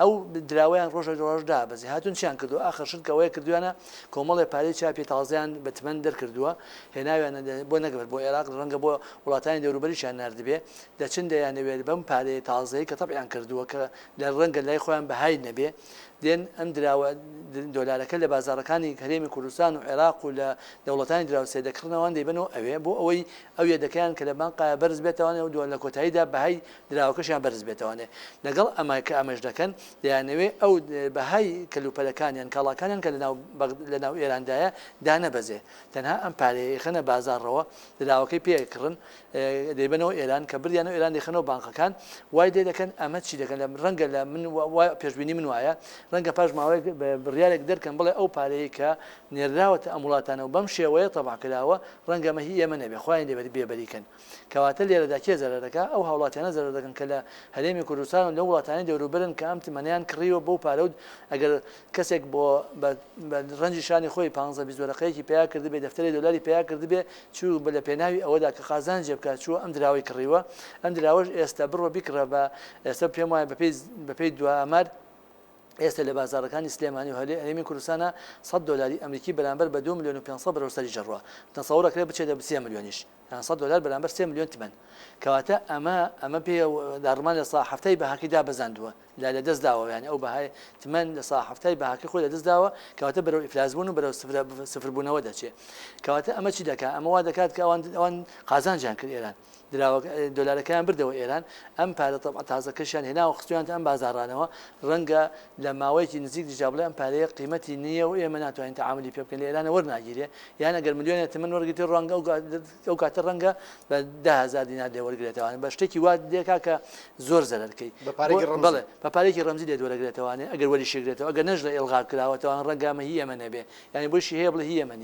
ئەو دراوەیان ڕۆژدا بەزی هاتون چیان کردو ئاخر شت کەوەیە کردوانە کۆمەڵی پارەی چاپی تازیان بەتمەن دەرکردووە هێناویانە بۆ نەگەبێت بۆ عێراق ڕەنگە بۆ وڵاتانی دەوروبەریشیان نردبێ دەچن دەیانەوێت بەم پارەی تازایی کە تەبعیان کردووە کە لە ڕەنگە لای خۆیان بەهای نەبێ دێن ئەم دراوە دۆلارەکە لە بازارەکانی هەرێمی کوردستان و عێراق و لە دەوڵەتانی دراوسێ دەکردنەوەیان دەیبنەوە ئەوێ بۆ ئەوەی ئەو یەدەکەیان کە لە بانقایە بەرز بێتەوانێ و دووە لە کۆتاییدا بەهای دراوەکەشیان بەرز بێتەوانێ لەگەڵ ئەمای کە ئەمەش دەکەن دەیانەوێ ئەو بەهای کەلوپەلەکانیان کاڵاکانیان کە لە ناو ئێراندایە دانەبەزێ تەنها ئەم پارەیە خەنە بازارڕەوە دراوەکەی پێکردن دەیبنەوە ئێران کە بریانە ئێران دەخەنەوە بانقەکان وای دێ دەکەن ئەمە چی دەکەن لە ڕەنگە لە من پێشبینی من وایە ڕەنگە پاش ماوەی بڕیارێک دەرکەن بڵێ ئەو پارەیە کە نێردراوەتە ئەم وڵاتانە و بەم شێوەیە تەبعکراوە ڕەنگە مەهی ئێمە نەبێ خۆیان دەبێت بێبەریکەن کەواتە لێرەدا کێ زەرەر دەکا ئەو هاوڵاتیانە زەرەر دەکەن کە لە هەرێمی کوردستان و لە وڵاتانی دەوروبەرن کە ئەم تمەنیان کڕیوە بەو پارە و ئەگەر کەسێک بۆ ڕەنجی شانی خۆی 15 وەرەقەیەکی پیا کردبێ دەفتەری دۆلاری پیا کردبێ چوو بە لە پێناوی ئەوەدا کە خازان جێ بکات چووە ئەم دراوەی کڕیوە ئەم دراوەش ئێستا بڕۆ بیکڕە بە ئێستا پێم وایە بەپێی دو ئامار ئێستا لە بازارەکانی سلێمانی و هەرێمی کوردستانە 100 دلاری ئەمریکی بەرامبەر بە 2 ملیۆن و 500 بەرەو سەری ژەڕوە تەسەوڕەکرێ بچێتە 3 ملیۆنیش 100 دلار بەرامبەر 3 ملیۆن تمەن کەواتە ئەمە پێ داڕمان لە هەفتەی بەهاکیدا بەزاندووە لە دەستداوە یانی ئەو بەهای تمەن لە هەفتەی بەهاکی خۆی لە دەستداوە کەواتە بەرەو ئیفلاسبوون و بەرەو سفربوونەوە دەچێت کەواتە ئەمە چی دەکات ئەمە وا دەکات کە ئەوان قازانجیان کرد ئێران دۆلارەکەیان بردەوە ئێران ئەم پارە تازەکەشیان هێنا و خستویان ئەم بازارانەوە ڕەنگە لە ماوەیەکی نزیک دیجا بڵێ ئەم پارەیە قیمەتی نییە و ئێمە ناتوانین تەعاملی پێ بکەین لە ئێرانە وەرناگیرێ یان ئەگەر ملیۆنێک تمەن وەرگرێتی ڕەنگە ئەو کاتە ڕەنگە بە 10,000 دینار لێ وەرگێتەوە بە شتێکی وا دێکا کە زۆر زەرەرکەی بەڵێ بە پارێکی ڕەمزی لێ وەرەگرێتەوانێ ئەگەر وەری شێگرێتەوە ئەگەر نەش لە ئێڵغا کراوەتەوە ڕەنگە ئەمە هی ئێمە نەبێ یعنی بۆشی هەیە بڵێ هی ئێمە نیە